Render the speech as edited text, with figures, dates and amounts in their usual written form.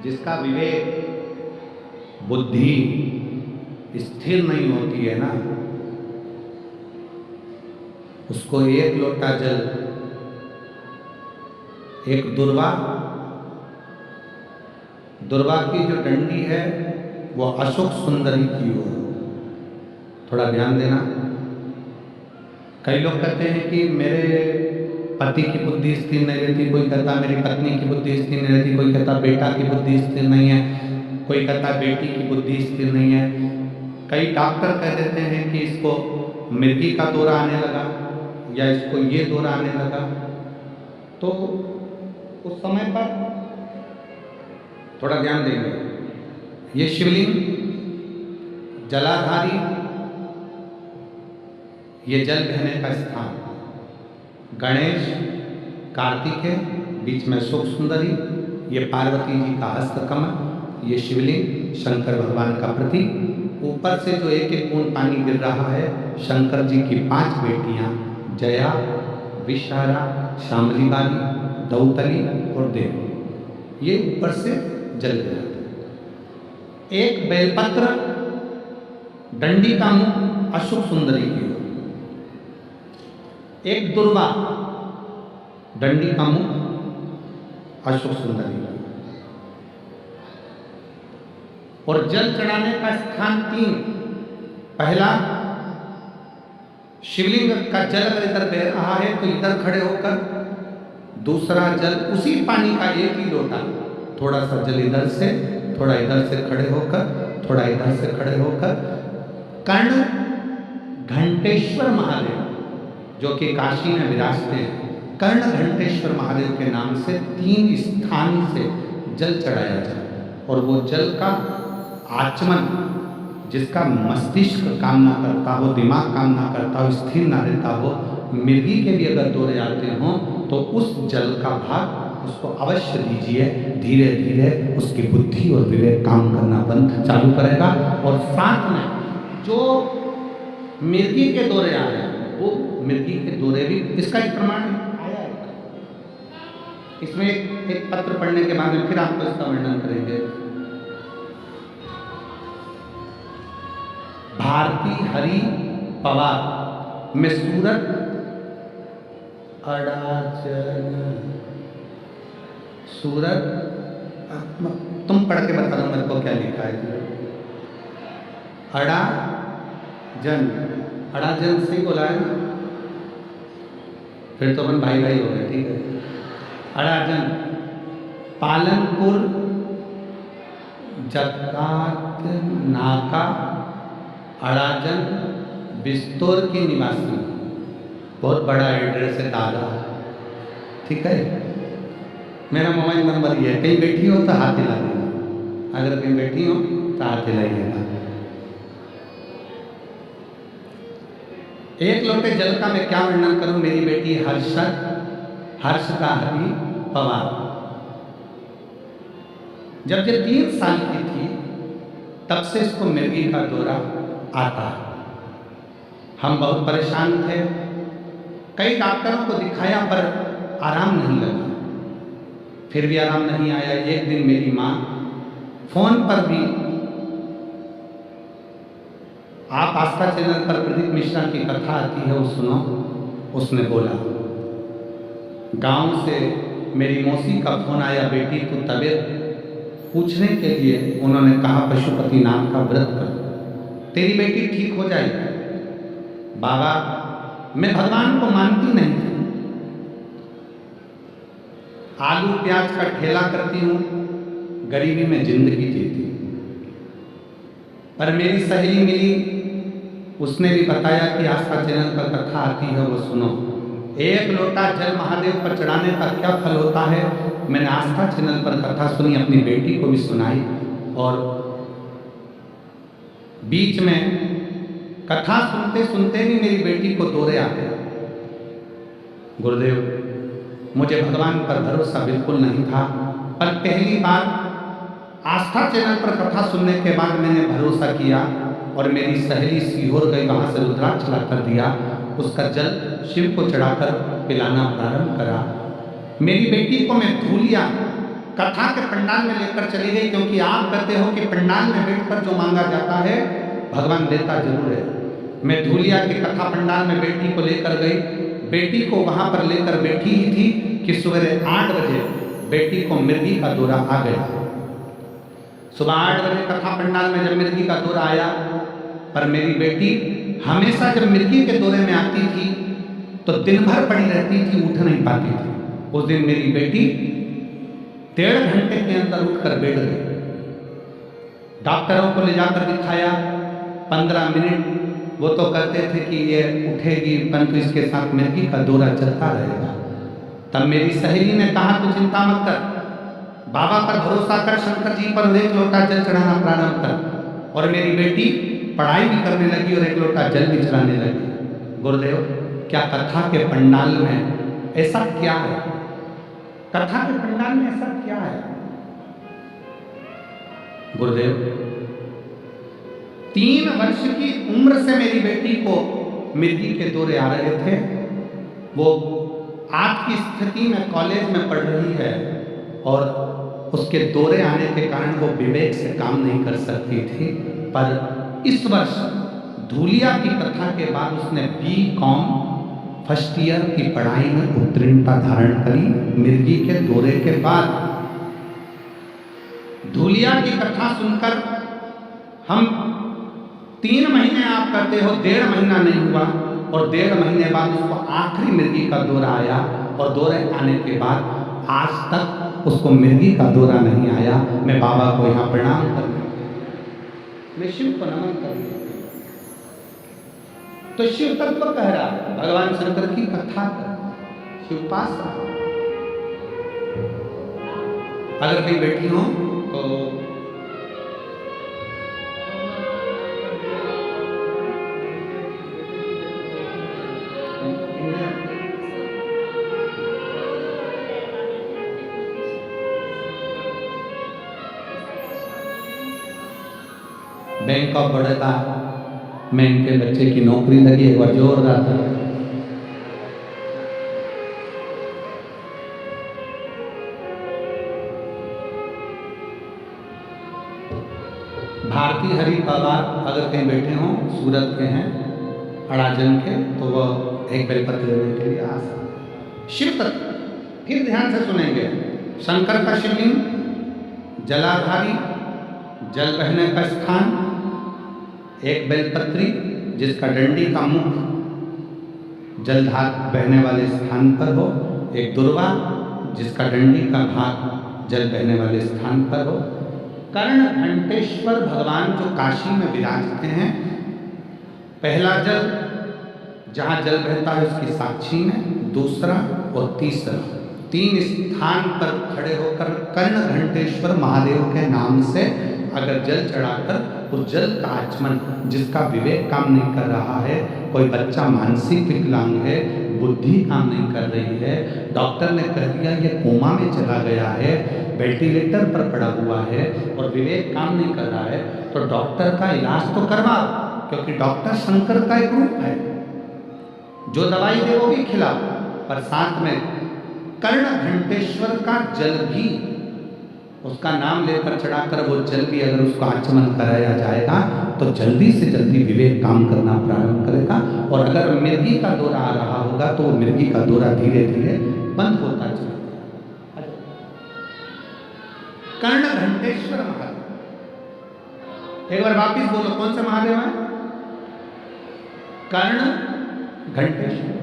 जिसका विवेक बुद्धि स्थिर नहीं होती है ना, उसको एक लोटा जल, एक दुर्वा की जो डंडी है वो अशोक सुंदरी की ओर, थोड़ा ध्यान देना। कई लोग कहते हैं कि मेरे पति की बुद्धि स्थिर नहीं रहती, कोई कहता मेरी पत्नी की बुद्धि स्थिर नहीं रहती, कोई कहता बेटा की बुद्धि स्थिर नहीं है, कोई कहता बेटी की बुद्धि स्थिर नहीं है। कई डॉक्टर कह देते हैं कि इसको मिर्गी का दौरा आने लगा या इसको ये दौरा आने लगा। तो उस समय पर थोड़ा ध्यान देंगे। ये शिवलिंग जलाधारी, ये जल बहने का स्थान, गणेश कार्तिकेय, बीच में सुख सुंदरी, ये पार्वती जी का हस्तकमल, ये शिवलिंग शंकर भगवान का प्रतीक। ऊपर से जो एक एक बूंद पानी गिर रहा है, शंकर जी की 5 बेटियां जया, विशारा, शामली बाली, दौतली और देव, ये ऊपर से जल गिरा। एक बेलपत्र डंडी का मुख अशोक सुंदरी की ओर, एक दुर्वा डंडी का मुख अशोक सुंदरी की, और जल चढ़ाने का स्थान 3। पहला, शिवलिंग का जल अगर इधर बह रहा है तो इधर खड़े होकर, दूसरा जल उसी पानी का एक ही लोटा, थोड़ा सा जल इधर से, थोड़ा इधर से खड़े होकर, थोड़ा इधर से खड़े होकर, कर्ण घंटेश्वर महादेव जो कि काशी में विराजते हैं, कर्ण घंटेश्वर महादेव के नाम से 3 स्थान से जल चढ़ाया जाए। और वो जल का आचमन, जिसका मस्तिष्क काम ना करता हो, दिमाग काम ना करता हो, स्थिर ना रहता हो, मिर्गी के भी अगर दौरे आते हों तो उस जल का भाग उसको अवश्य दीजिए। धीरे धीरे उसकी बुद्धि और विवेक काम करना बंद चालू करेगा। और साथ में जो मिर्गी के दौरे आ रहे हैं, वो मिर्गी के दौरे भी, इसका एक प्रमाण आया है। इसमें एक पत्र पढ़ने के बाद में फिर आपको इसका वर्णन करेंगे। भारती हरि पवार में सूरत अड़ाजन, सूरत, तुम पढ़ के बता दो मेरे को क्या लिखा है। अड़ाजन, अड़ाजन से बोला है ना, फिर तो अपन भाई भाई हो गए, ठीक है। अड़ाजन, पालनपुर जकात नाका, अड़ाजन बिस्तौर की निवासी। बहुत बड़ा एड्रेस है दादा, ठीक है। मेरा मोबाइल नंबर ये है, कहीं बैठी हो तो हाथ हिला देना, अगर कहीं बैठी हो तो हाथ हिलाइएगा। एक लोटे जल का मैं क्या वर्णन करूं। मेरी बेटी हर्षदा हरि पवार, जब ये 3 साल की थी तब से इसको मिर्गी का दौरा आता। हम बहुत परेशान थे, कई डॉक्टरों को दिखाया पर आराम नहीं लगा, फिर भी आराम नहीं आया। एक दिन मेरी माँ फोन पर भी, आप आस्था चैनल पर प्रदीप मिश्रा की कथा आती है वो सुनो, उसने बोला गांव से मेरी मौसी का फोन आया, बेटी को तबीयत पूछने के लिए। उन्होंने कहा पशुपति नाम का व्रत कर, तेरी बेटी ठीक हो जाएगी। बाबा, मैं भगवान को मानती नहीं थी, आलू प्याज का ठेला करती हूँ, गरीबी में जिंदगी जीती। पर मेरी सहेली मिली, उसने भी बताया कि आस्था चैनल पर कथा आती है वो सुनो। एक लोटा जल महादेव पर चढ़ाने का क्या फल होता है, मैंने आस्था चैनल पर कथा सुनी, अपनी बेटी को भी सुनाई। और बीच में कथा सुनते सुनते भी मेरी बेटी को दौरे आ गए। गुरुदेव, मुझे भगवान पर भरोसा बिल्कुल नहीं था, पर पहली बार आस्था चैनल पर कथा सुनने के बाद मैंने भरोसा किया और मेरी सहेली सीहोर गई, वहाँ से रुद्राक्ष ला कर दिया, उसका जल शिव को चढ़ाकर पिलाना प्रारंभ करा। मेरी बेटी को मैं धूलिया कथा के पंडाल में लेकर चली गई, क्योंकि आप कहते हो कि पंडाल में बैठकर जो मांगा जाता है भगवान देता जरूर है। मैं धूलिया के कथा पंडाल में बेटी को लेकर गई, बेटी को वहां पर लेकर बैठी ही थी कि सवेरे 8 बजे बेटी को मिर्गी का दौरा आ गया। सुबह 8 बजे कथा पंडाल में जब मिर्गी का दौरा आया, पर मेरी बेटी हमेशा जब मिर्गी के दौरे में आती थी तो दिन भर पड़ी रहती थी, उठ नहीं पाती थी। उस दिन मेरी बेटी 1.5 घंटे के अंदर उठकर बैठ गई। डॉक्टरों को ले जाकर दिखाया, 15 मिनट वो तो कहते थे कि ये उठेगी, परंतु इसके साथ मिर्गी का दौरा चलता रहेगा। तब मेरी सहेली ने कहा तू चिंता मत कर, बाबा पर भरोसा कर, शंकर जी पर 1 लोटा जल चढ़ाना प्रारंभ कर। और मेरी बेटी पढ़ाई भी करने लगी और 1 लोटा जल भी चढ़ाने लगी। गुरुदेव, क्या कथा के पंडाल में ऐसा क्या है? कथा के पंडाल में ऐसा क्या है? गुरुदेव, 3 वर्ष की उम्र से मेरी बेटी को मिर्गी के दौरे आ रहे थे। वो आज की स्थिति में कॉलेज में पढ़ रही है और उसके दौरे आने के कारण वो विवेक से काम नहीं कर सकती थी। पर इस वर्ष धूलिया की कथा के बाद उसने BCom फर्स्ट ईयर की पढ़ाई में उत्तीर्णता धारण करी। मिर्गी के दौरे के बाद धूलिया की कथा सुनकर हम 3 महीने, आप कहते हो 1.5 महीना नहीं हुआ, और 1.5 महीने बाद उसको आखिरी मिर्गी का दौरा आया। और दौरे आने के बाद आज तक उसको मिर्गी का दौरा नहीं आया। मैं बाबा को यहाँ प्रणाम करता हूँ, मैं शिव को नमन करता हूँ। तो शिव तत्व कह रहा है, भगवान शंकर की कथा कर, शिवोपासना। अगर कहीं बैठी हो तो बैंक ऑफ बड़ौदा में इनके बच्चे की नौकरी लगी, एक बार जोरदार था। भारतीय हरि परिवार अगर कहीं बैठे हों, सूरत के हैं, अड़ाजन के, तो वह एक बेलपत्र लेने के लिए आ सकते। शिव तत्व फिर ध्यान से सुनेंगे। शंकर का शिवलिंग, जलाधारी, जल बहने का स्थान, एक बेलपत्री जिसका डंडी का मुख जलधार बहने वाले स्थान पर हो, एक दुर्वा जिसका डंडी का भाग जल बहने वाले स्थान पर हो, कर्ण घंटेश्वर भगवान जो काशी में विराजते हैं, पहला जल जहाँ जल बहता है उसकी साक्षी में, दूसरा और तीसरा, 3 स्थान पर खड़े होकर कर्ण घंटेश्वर महादेव के नाम से अगर जल चढ़ाकर उस जल का आचमन, जिसका विवेक काम नहीं कर रहा है, कोई बच्चा मानसिक विकलांग है, बुद्धि काम नहीं कर रही है, डॉक्टर ने कह दिया ये कोमा में चला गया है, वेंटिलेटर पर पड़ा हुआ है और विवेक काम नहीं कर रहा है, तो डॉक्टर का इलाज तो करवाओ, क्योंकि डॉक्टर शंकर का एक रूप है। जो दवाई दे वो भी खिलाओ, पर साथ में कर्ण घंटेश्वर का जल भी, उसका नाम लेकर चढ़ाकर वो जल भी अगर उसको आचमन कराया जाएगा तो जल्दी से जल्दी विवेक काम करना प्रारंभ करेगा। और अगर मिर्गी का दौरा आ रहा होगा तो वो मिर्गी का दौरा धीरे धीरे बंद होता चलेगा। कर्ण घंटेश्वर महादेव, एक बार वापिस बोलो, कौन से महादेव है? कर्ण घंटेश्वर।